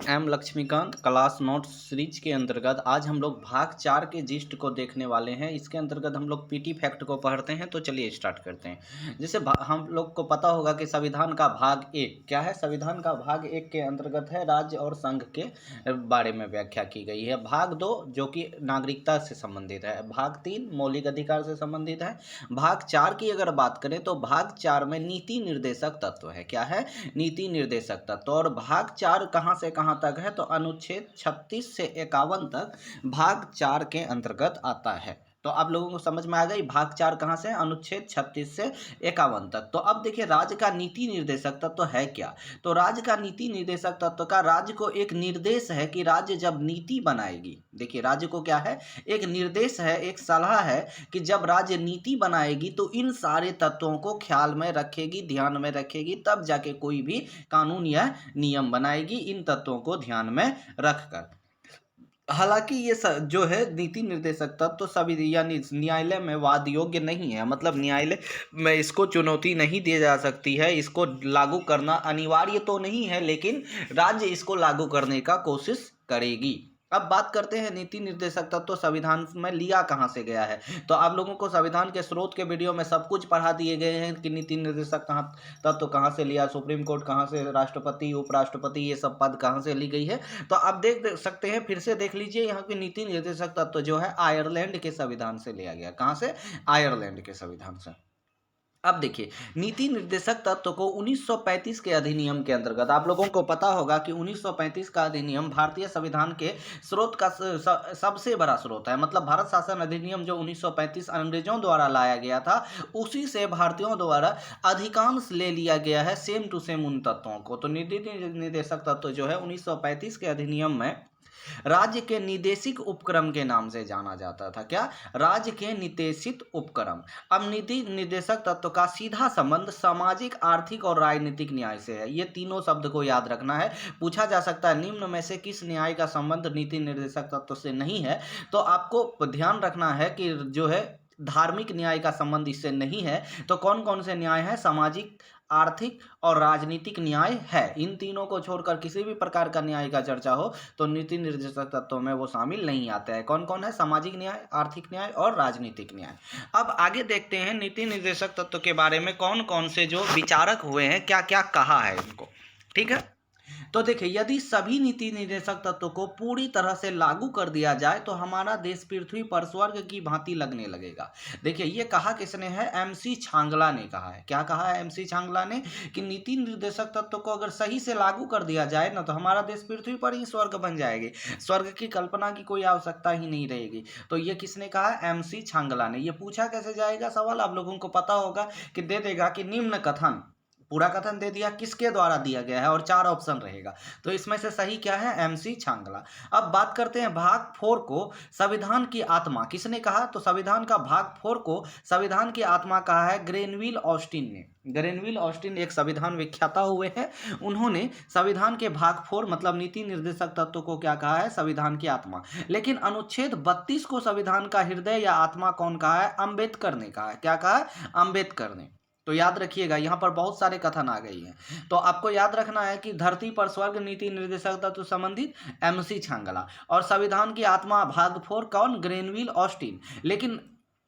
M Laxmikanth class notes series के अंतर्गत आज हम लोग भाग 4 के जिस्ट को देखने वाले हैं। इसके अंतर्गत हम लोग पीटी फैक्ट को पढ़ते हैं। तो चलिए स्टार्ट करते हैं। जैसे हम लोग को पता होगा कि संविधान का भाग 1 क्या है। संविधान का भाग 1 के अंतर्गत है राज्य और संघ के बारे में व्याख्या की गई है। भाग 2 जो कि नागरिकता से संबंधित है। भाग 3 मौलिक अधिकार से संबंधित है। भाग 4 की अगर बात करें तो भाग 4 में नीति निर्देशक तत्व है। क्या है? नीति निर्देशक तत्व। और भाग 4 कहाँ से कहाँ तक है तो अनुच्छेद 36 से 51 तक भाग 4 के अंतर्गत आता है। तो आप लोगों को समझ में आ गई भाग 4 कहाँ से? अनुच्छेद 36 से 51 तक। तो अब देखिए राज्य का नीति निर्देशक तत्व है क्या। तो राज्य का नीति निर्देशक तत्व का राज्य को एक निर्देश है कि राज्य जब नीति बनाएगी, देखिए राज्य को क्या है, एक निर्देश है, एक सलाह है कि जब राज्य नीति बनाएगी तो इन सारे तत्वों को ख्याल में रखेगी, ध्यान में रखेगी, तब जाके कोई भी कानून या नियम बनाएगी इन तत्वों को ध्यान में रखकर। हालांकि ये जो है नीति निर्देशक तत्व तो सभी यानी न्यायालय में वाद योग्य नहीं है, मतलब न्यायालय में इसको चुनौती नहीं दी जा सकती है। इसको लागू करना अनिवार्य तो नहीं है, लेकिन राज्य इसको लागू करने का कोशिश करेगी। अब बात करते हैं नीति निर्देशक तत्व तो संविधान में लिया कहाँ से गया है। तो आप लोगों को संविधान के स्रोत के वीडियो में सब कुछ पढ़ा दिए गए हैं कि नीति निर्देशक तत्व कहाँ से लिया, सुप्रीम कोर्ट कहाँ से, राष्ट्रपति उपराष्ट्रपति ये सब पद कहाँ से ली गई है। तो आप देख सकते हैं, फिर से देख लीजिए यहाँ की नीति निर्देशक तत्व जो है आयरलैंड के संविधान से लिया गया। कहाँ से? आयरलैंड के संविधान से। अब देखिए नीति निर्देशक तत्व को 1935 के अधिनियम के अंतर्गत, आप लोगों को पता होगा कि 1935 का अधिनियम भारतीय संविधान के स्रोत का सबसे बड़ा स्रोत है। मतलब भारत शासन अधिनियम जो 1935 अंग्रेजों द्वारा लाया गया था, उसी से भारतीयों द्वारा अधिकांश ले लिया गया है, सेम टू सेम उन तत्वों को। तो नीति निर्देशक तत्व जो है 1935 के अधिनियम में राज्य के निर्देशिक उपक्रम के नाम से जाना जाता था। क्या? राज्य के निर्देशित उपक्रम। अब नीति निर्देशक तत्व का सीधा संबंध सामाजिक, आर्थिक और राजनीतिक न्याय से है। ये तीनों शब्द को याद रखना है। पूछा जा सकता है निम्न में से किस न्याय का संबंध नीति निर्देशक तत्व से नहीं है। तो आपको ध्यान रखना है कि जो है धार्मिक न्याय का संबंध इससे नहीं है। तो कौन कौन से न्याय है? सामाजिक, आर्थिक और राजनीतिक न्याय है। इन तीनों को छोड़कर किसी भी प्रकार का न्याय का चर्चा हो तो नीति निर्देशक तत्वों में वो शामिल नहीं आते हैं। कौन कौन है? सामाजिक न्याय, आर्थिक न्याय और राजनीतिक न्याय। अब आगे देखते हैं नीति निर्देशक तत्व के बारे में कौन कौन से जो विचारक हुए हैं, क्या क्या कहा है इनको। ठीक है, तो देखिए यदि सभी नीति निर्देशक तत्वों को पूरी तरह से लागू कर दिया जाए तो हमारा देश पृथ्वी पर स्वर्ग की भांति लगने लगेगा। देखिए ये कहा किसने है? एमसी छांगला ने कहा है। क्या कहा है एमसी छांगला ने? कि नीति निर्देशक तत्वों को अगर सही से लागू कर दिया जाए ना तो हमारा देश पृथ्वी पर ही स्वर्ग बन जाएगी, स्वर्ग की कल्पना की कोई आवश्यकता ही नहीं रहेगी। तो ये किसने कहा? एमसी छांगला ने। ये पूछा कैसे जाएगा सवाल, आप लोगों को पता होगा कि दे देगा कि निम्न कथन, पूरा कथन दे दिया, किसके द्वारा दिया गया है और 4 ऑप्शन रहेगा। तो इसमें से सही क्या है? एमसी छांगला। अब बात करते हैं भाग 4 को संविधान की आत्मा किसने कहा। तो संविधान का भाग 4 को संविधान की आत्मा कहा है ग्रेनविल ऑस्टिन ने। ग्रेनविल ऑस्टिन एक संविधान व्याख्याता हुए हैं। उन्होंने संविधान के भाग 4 मतलब नीति निर्देशक तत्व को क्या कहा है? संविधान की आत्मा। लेकिन अनुच्छेद 32 को संविधान का हृदय या आत्मा कौन कहा है? अंबेडकर ने कहा है। क्या कहा है? अंबेडकर ने। तो याद रखिएगा यहाँ पर बहुत सारे कथन आ गई हैं। तो आपको याद रखना है कि धरती पर स्वर्ग नीति निर्देशक तत्व संबंधित एमसी छांगला, और संविधान की आत्मा भाग 4 कौन? Granville Austin. लेकिन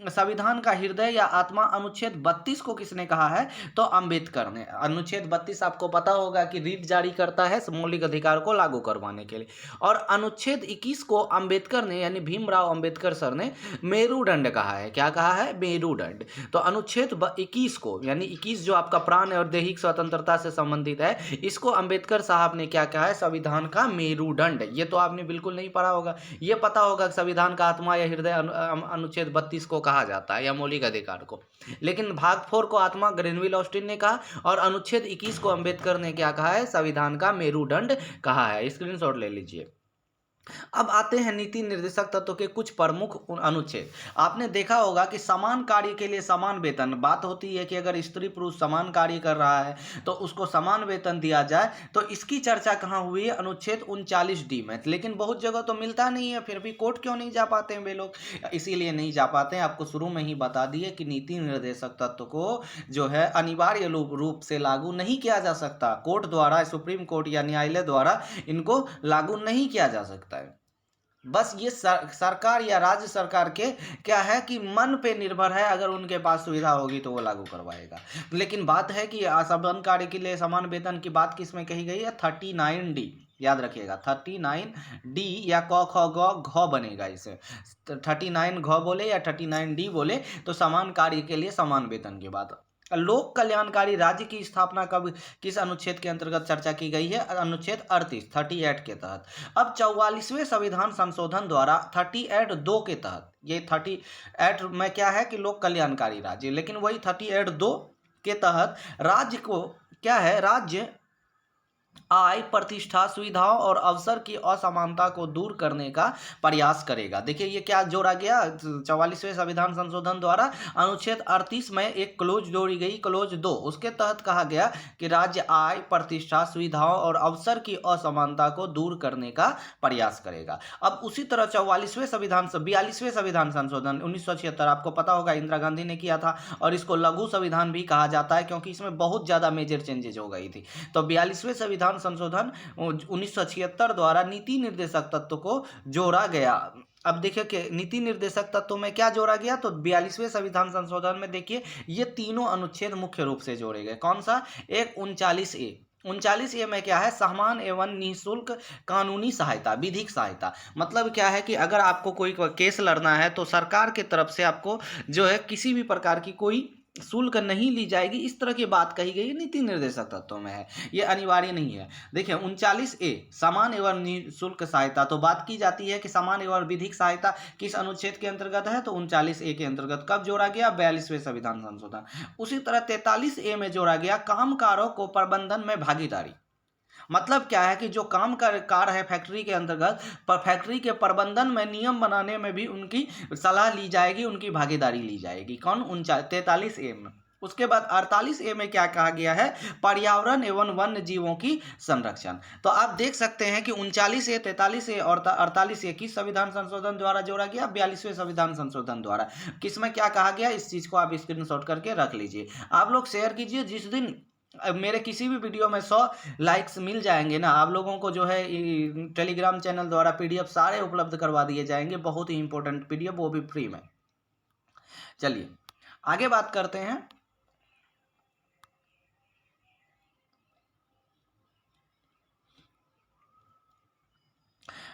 संविधान का हृदय या आत्मा अनुच्छेद 32 को किसने कहा है? तो अंबेडकर ने। अनुच्छेद 32 आपको पता होगा कि रीट जारी करता है मौलिक अधिकार को लागू करवाने के लिए। और अनुच्छेद 21 को अंबेडकर ने यानी भीमराव अंबेडकर सर ने मेरुदंड कहा है। क्या कहा है? मेरुदंड। तो अनुच्छेद 21 को यानी 21 जो आपका प्राण और दैहिक स्वतंत्रता से संबंधित है, इसको अंबेडकर साहब ने क्या कहा है? संविधान का मेरुदंड। ये तो आपने बिल्कुल नहीं पढ़ा होगा। ये पता होगा कि संविधान का आत्मा या हृदय अनुच्छेद 32 को कहा जाता है या मौलिक अधिकार को। लेकिन भाग 4 को आत्मा ग्रेनविल ऑस्टिन ने कहा और अनुच्छेद 21 को अंबेडकर ने क्या कहा है? संविधान का मेरुदंड कहा है। स्क्रीनशॉट ले लीजिए। अब आते हैं नीति निर्देशक तत्व के कुछ प्रमुख अनुच्छेद। आपने देखा होगा कि समान कार्य के लिए समान वेतन, बात होती है कि अगर स्त्री पुरुष समान कार्य कर रहा है तो उसको समान वेतन दिया जाए। तो इसकी चर्चा कहाँ हुई है? अनुच्छेद 39D में। लेकिन बहुत जगह तो मिलता नहीं है, फिर भी कोर्ट क्यों नहीं जा पाते हैं वे लोग? इसीलिए नहीं जा पाते हैं, आपको शुरू में ही बता दिए कि नीति निर्देशक तत्व को जो है अनिवार्य रूप से लागू नहीं किया जा सकता। कोर्ट द्वारा, सुप्रीम कोर्ट या न्यायालय द्वारा इनको लागू नहीं किया जा सकता है। बस ये सरकार या राज्य सरकार के क्या है कि मन पे निर्भर है, अगर उनके पास सुविधा होगी तो वो लागू करवाएगा। लेकिन बात है कि समान कार्य के लिए समान वेतन की बात किस में कही गई है? 39D, याद रखिएगा 39D या क ख ग घ बनेगा इसे। 39 घ बोले या 39D बोले तो समान कार्य के लिए समान वेतन की बात। लोक कल्याणकारी राज्य की स्थापना कब, किस अनुच्छेद के अंतर्गत चर्चा की गई है? अनुच्छेद 38 के तहत। अब 44वें संविधान संशोधन द्वारा 38(2) के तहत, ये 38 में क्या है कि लोक कल्याणकारी राज्य, लेकिन वही 38(2) के तहत राज्य को क्या है, राज्य आय, प्रतिष्ठा, सुविधाओं और अवसर की असमानता को दूर करने का प्रयास करेगा। देखिए ये क्या जोड़ा गया 44वें संविधान संशोधन द्वारा? अनुच्छेद 38 में एक क्लोज जोड़ी गई, क्लोज 2। उसके तहत कहा गया कि राज्य आय, प्रतिष्ठा, सुविधाओं और अवसर की असमानता को दूर करने का प्रयास करेगा। अब उसी तरह 42वें संविधान संशोधन 1976, आपको पता होगा इंदिरा गांधी ने किया था, और इसको लघु संविधान भी कहा जाता है क्योंकि इसमें बहुत ज़्यादा मेजर चेंजेज हो गई थी। तो 42वें संविधान संशोधन 1976 द्वारा नीति निर्देशक तत्व को जोड़ा गया। अब देखिए कि नीति निर्देशक तत्व में क्या जोड़ा गया, तो 42वें संविधान संशोधन में देखिए ये तीनों अनुच्छेद मुख्य रूप से जोड़े गए। कौन सा? एक 39A। 39A में क्या है? समान एवं निःशुल्क कानूनी सहायता, विधिक सहायता। मतलब क्या है कि अगर आपको कोई केस लड़ना है तो सरकार की तरफ से आपको जो है किसी भी प्रकार की कोई शुल्क नहीं ली जाएगी, इस तरह की बात कही गई नीति निर्देशक तत्व में है, ये अनिवार्य नहीं है। देखिए 39A समान एवं निःशुल्क सहायता, तो बात की जाती है कि समान एवं विधिक सहायता किस अनुच्छेद के अंतर्गत है? तो 39A के अंतर्गत। कब जोड़ा गया? 42वें संविधान संशोधन। उसी तरह 43A में जोड़ा गया कामगारों को प्रबंधन में भागीदारी। मतलब क्या है कि जो काम कार है फैक्ट्री के अंतर्गत, पर फैक्ट्री के प्रबंधन में, नियम बनाने में भी उनकी सलाह ली जाएगी, उनकी भागीदारी ली जाएगी। कौन? 43A में। उसके बाद 48A में क्या कहा गया है? पर्यावरण एवं वन्य जीवों की संरक्षण। तो आप देख सकते हैं कि 39A, 43A और 48A किस संविधान संशोधन द्वारा जोड़ा गया? 42वें संविधान संशोधन द्वारा। किसमें क्या कहा गया? इस चीज को आप स्क्रीनशॉट करके रख लीजिए। आप लोग शेयर कीजिए। जिस दिन मेरे किसी भी वीडियो में 100 लाइक्स मिल जाएंगे ना, आप लोगों को जो है टेलीग्राम चैनल द्वारा PDF सारे उपलब्ध करवा दिए जाएंगे, बहुत ही इंपॉर्टेंट PDF, वो भी फ्री में। चलिए आगे बात करते हैं।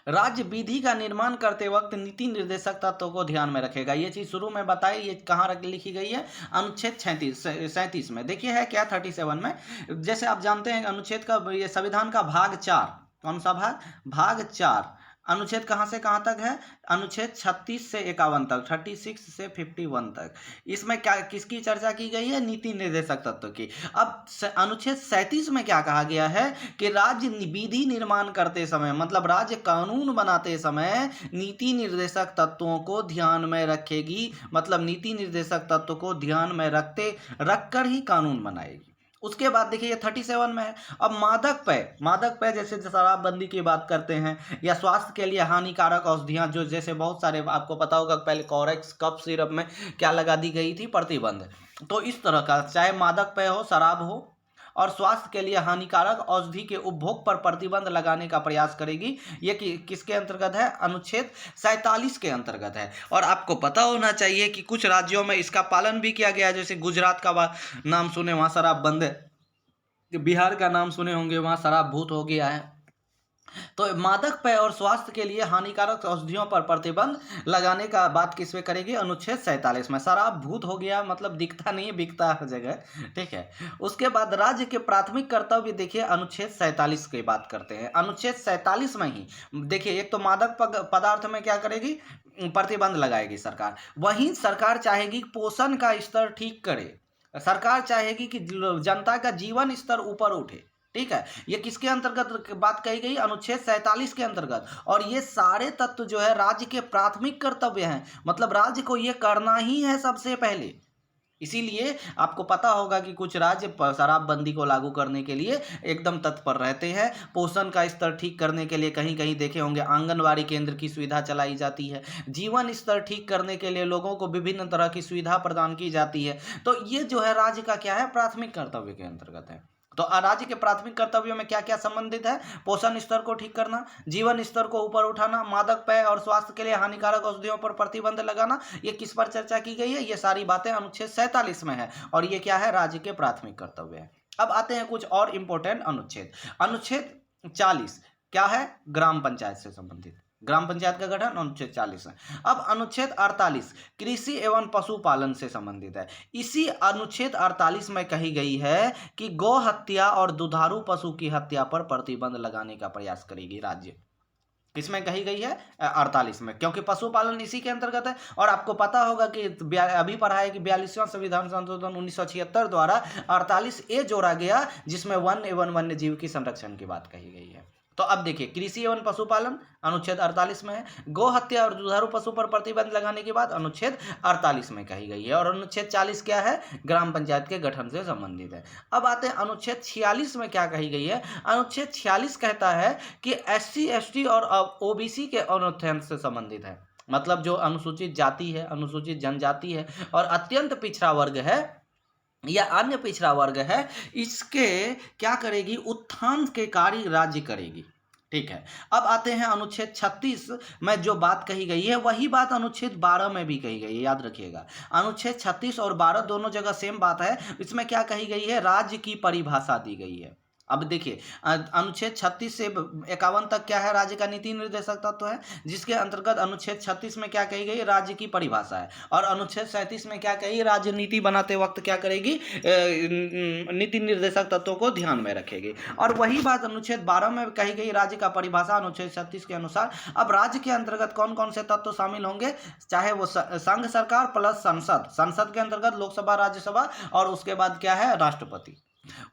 राज्य विधि का निर्माण करते वक्त नीति निर्देशक तत्व को ध्यान में रखेगा। ये चीज शुरू में बताई, ये कहाँ लिखी गई है? अनुच्छेद 37 में। देखिए है क्या 37 में? जैसे आप जानते हैं अनुच्छेद का, ये संविधान का भाग 4, कौन सा भाग? भाग 4। अनुच्छेद कहाँ से कहाँ तक है? अनुच्छेद 36 से 51 तक, 36 से 51 तक। इसमें क्या, किसकी चर्चा की गई है? नीति निर्देशक तत्व की। अब अनुच्छेद 37 में क्या कहा गया है कि राज्य विधि निर्माण करते समय, मतलब राज्य कानून बनाते समय नीति निर्देशक तत्वों को ध्यान में रखेगी, मतलब नीति निर्देशक तत्व को ध्यान में रखकर ही कानून बनाएगी। उसके बाद देखिए ये 37 में है। अब मादक पेय जैसे शराबबंदी की बात करते हैं, या स्वास्थ्य के लिए हानिकारक औषधियां, जो जैसे बहुत सारे आपको पता होगा पहले कॉरेक्स कफ सिरप में क्या लगा दी गई थी? प्रतिबंध। तो इस तरह का, चाहे मादक पेय हो, शराब हो, और स्वास्थ्य के लिए हानिकारक औषधि के उपभोग पर प्रतिबंध लगाने का प्रयास करेगी। ये किसके अंतर्गत है? अनुच्छेद 47 के अंतर्गत है। और आपको पता होना चाहिए कि कुछ राज्यों में इसका पालन भी किया गया है, जैसे गुजरात का नाम सुने, वहाँ शराब बंद है। बिहार का नाम सुने होंगे, वहाँ शराब भूत हो गया है। तो मादक पेय और स्वास्थ्य के लिए हानिकारक औषधियों पर प्रतिबंध लगाने का बात किस में करेगी? अनुच्छेद 47 में। शराब भूत हो गया मतलब दिखता नहीं, बिकता हर जगह, ठीक है। उसके बाद राज्य के प्राथमिक कर्तव्य, देखिए अनुच्छेद 47 की बात करते हैं। अनुच्छेद 47 में ही देखिए, एक तो मादक पदार्थ में क्या करेगी? प्रतिबंध लगाएगी सरकार। वहीं सरकार चाहेगी पोषण का स्तर ठीक करे, सरकार चाहेगी कि जनता का जीवन स्तर ऊपर उठे, ठीक है, ये किसके अंतर्गत बात कही गई? अनुच्छेद 47 के अंतर्गत। और ये सारे तत्व जो है राज्य के प्राथमिक कर्तव्य हैं, मतलब राज्य को ये करना ही है सबसे पहले। इसीलिए आपको पता होगा कि कुछ राज्य शराबबंदी को लागू करने के लिए एकदम तत्पर रहते हैं। पोषण का स्तर ठीक करने के लिए कहीं कहीं देखे होंगे आंगनवाड़ी केंद्र की सुविधा चलाई जाती है। जीवन स्तर ठीक करने के लिए लोगों को विभिन्न तरह की सुविधा प्रदान की जाती है। तो ये जो है राज्य का क्या है? प्राथमिक कर्तव्य के अंतर्गत है। तो राज्य के प्राथमिक कर्तव्यों में क्या क्या संबंधित है? पोषण स्तर को ठीक करना, जीवन स्तर को ऊपर उठाना, मादक पेय और स्वास्थ्य के लिए हानिकारक औषधियों पर प्रतिबंध लगाना। ये किस पर चर्चा की गई है? ये सारी बातें अनुच्छेद 47 में है और ये क्या है? राज्य के प्राथमिक कर्तव्य है। अब आते हैं कुछ और इंपॉर्टेंट अनुच्छेद। अनुच्छेद 40 क्या है? ग्राम पंचायत से संबंधित, ग्राम पंचायत का गठन अनुच्छेद 40 है। अब अनुच्छेद 48 कृषि एवं पशुपालन से संबंधित है। इसी अनुच्छेद 48 में कही गई है कि गौ हत्या और दुधारू पशु की हत्या पर प्रतिबंध लगाने का प्रयास करेगी राज्य। किसमें कही गई है? 48 में, क्योंकि पशुपालन इसी के अंतर्गत है। और आपको पता होगा कि अभी पढ़ा है कि 42वां संविधान संशोधन 1976 द्वारा 48A जोड़ा गया, जिसमें वन एवं वन्य जीव की संरक्षण की बात कही गई है। तो अब देखिए, कृषि एवं पशुपालन अनुच्छेद 48 में है, गौ हत्या और दुधारू पशु पर प्रतिबंध लगाने की बात अनुच्छेद 48 में कही गई है, और अनुच्छेद 40 क्या है? ग्राम पंचायत के गठन से संबंधित है। अब आते हैं अनुच्छेद 46 में क्या कही गई है? अनुच्छेद 46 कहता है कि SC ST और OBC के अनुत्थान से संबंधित है, मतलब जो अनुसूचित जाति है, अनुसूचित जनजाति है और अत्यंत पिछड़ा वर्ग है या अन्य पिछड़ा वर्ग है, इसके क्या करेगी? उत्थान के कार्य राज्य करेगी। ठीक है। अब आते हैं अनुच्छेद 36 में जो बात कही गई है वही बात अनुच्छेद 12 में भी कही गई है, याद रखिएगा। अनुच्छेद 36 और 12 दोनों जगह सेम बात है। इसमें क्या कही गई है? राज्य की परिभाषा दी गई है। अब देखिए, अनुच्छेद 36 से 51 तक क्या है? राज्य का नीति निर्देशक तत्व है, जिसके अंतर्गत अनुच्छेद 36 में क्या कही गई? राज्य की परिभाषा है। और अनुच्छेद 37 में क्या कही? राज्य नीति बनाते वक्त क्या करेगी? नीति निर्देशक तत्वों को ध्यान में रखेगी। और वही बात अनुच्छेद 12 में कही गई, राज्य का परिभाषा अनुच्छेद 36 के अनुसार। अब राज्य के अंतर्गत कौन कौन से तत्व शामिल होंगे? चाहे वो संघ सरकार प्लस संसद, संसद के अंतर्गत लोकसभा, राज्यसभा और उसके बाद क्या है? राष्ट्रपति।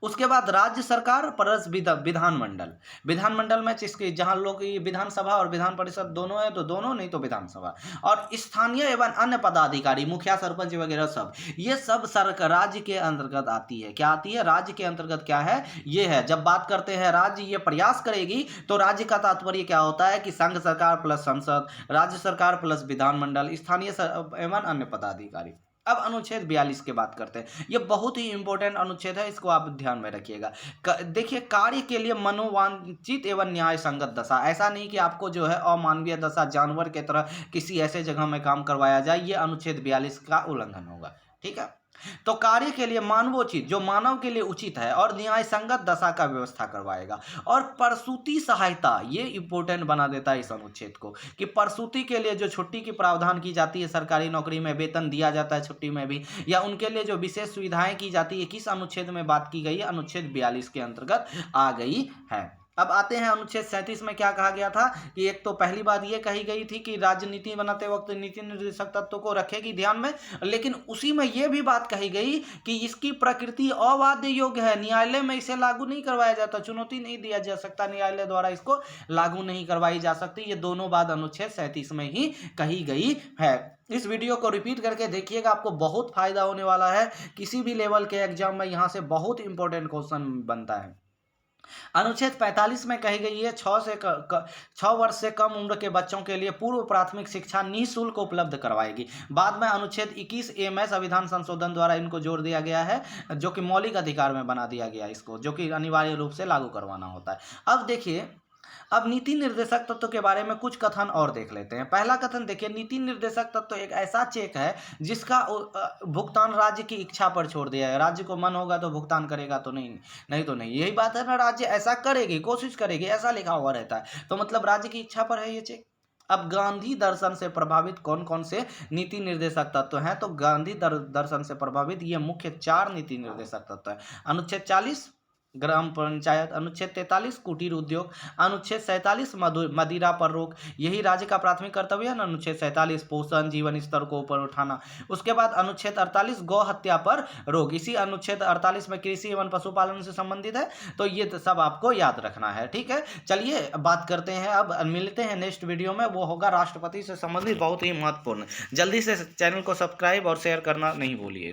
उसके बाद राज्य सरकार प्लस विधानमंडल, विधानमंडल में जिसके जहां लोग विधानसभा और विधान परिषद दोनों है तो दोनों, नहीं तो विधानसभा, और स्थानीय एवं अन्य पदाधिकारी, मुखिया, सरपंच वगैरह सब, ये सब सरकार राज्य के अंतर्गत आती है। क्या आती है? राज्य के अंतर्गत क्या है? ये है। जब बात करते हैं राज्य ये प्रयास करेगी, तो राज्य का तात्पर्य क्या होता है कि संघ सरकार प्लस संसद, राज्य सरकार प्लस विधानमंडल, स्थानीय एवं अन्य पदाधिकारी। अब अनुच्छेद 42 की बात करते हैं। ये बहुत ही इंपॉर्टेंट अनुच्छेद है, इसको आप ध्यान में रखिएगा। देखिए, कार्य के लिए मनोवांछित एवं न्याय संगत दशा, ऐसा नहीं कि आपको जो है अमानवीय दशा, जानवर की तरह किसी ऐसे जगह में काम करवाया जाए, ये अनुच्छेद 42 का उल्लंघन होगा। ठीक है। तो कार्य के लिए मानवोचित, जो मानव के लिए उचित है, और न्याय संगत दशा का व्यवस्था करवाएगा। और प्रसूति सहायता, ये इंपॉर्टेंट बना देता है इस अनुच्छेद को, कि प्रसूति के लिए जो छुट्टी की प्रावधान की जाती है, सरकारी नौकरी में वेतन दिया जाता है छुट्टी में भी, या उनके लिए जो विशेष सुविधाएं की जाती है, किस अनुच्छेद में बात की गई है? अनुच्छेद 42 के अंतर्गत आ गई है। अब आते हैं अनुच्छेद 37 में क्या कहा गया था कि एक तो पहली बात ये कही गई थी कि राजनीति बनाते वक्त नीति निर्देशक तत्वों को रखेगी ध्यान में, लेकिन उसी में ये भी बात कही गई कि इसकी प्रकृति अबाध्य योग्य है, न्यायालय में इसे लागू नहीं करवाया जाता, चुनौती नहीं दिया जा सकता, न्यायालय द्वारा इसको लागू नहीं करवाई जा सकती। ये दोनों बात अनुच्छेद 37 में ही कही गई है। इस वीडियो को रिपीट करके देखिएगा, आपको बहुत फायदा होने वाला है। किसी भी लेवल के एग्जाम में यहाँ से बहुत इंपॉर्टेंट क्वेश्चन बनता है। अनुच्छेद 45 में कही गई है 6 वर्ष से कम उम्र के बच्चों के लिए पूर्व प्राथमिक शिक्षा निःशुल्क उपलब्ध करवाएगी। बाद में अनुच्छेद 21A में संविधान संशोधन द्वारा इनको जोड़ दिया गया है, जो कि मौलिक अधिकार में बना दिया गया इसको, जो कि अनिवार्य रूप से लागू करवाना होता है। अब देखिए, अब नीति निर्देशक तत्व के बारे में कुछ कथन और देख लेते हैं। पहला कथन देखिए, नीति निर्देशक तत्व एक ऐसा चेक है जिसका भुगतान राज्य की इच्छा पर छोड़ दिया है। राज्य को मन होगा तो भुगतान करेगा, तो नहीं तो नहीं। यही बात है ना, राज्य ऐसा करेगी, कोशिश करेगी, ऐसा लिखा हुआ रहता है, तो मतलब राज्य की इच्छा पर है ये चेक। अब गांधी दर्शन से प्रभावित कौन कौन से नीति निर्देशक तत्व हैं? तो गांधी दर्शन से प्रभावित ये मुख्य 4 नीति निर्देशक तत्व है। अनुच्छेद 40, ग्राम पंचायत, अनुच्छेद 43 कुटीर उद्योग, अनुच्छेद 47 मदिरा पर रोक, यही राज्य का प्राथमिक कर्तव्य है ना। अनुच्छेद 47 पोषण, जीवन स्तर को ऊपर उठाना। उसके बाद अनुच्छेद 48 गौ हत्या पर रोक, इसी अनुच्छेद 48 में कृषि एवं पशुपालन से संबंधित है। तो ये तो सब आपको याद रखना है, ठीक है। चलिए बात करते हैं, अब मिलते हैं नेक्स्ट वीडियो में, वो होगा राष्ट्रपति से संबंधित बहुत ही महत्वपूर्ण। जल्दी से चैनल को सब्सक्राइब और शेयर करना नहीं भूलिए।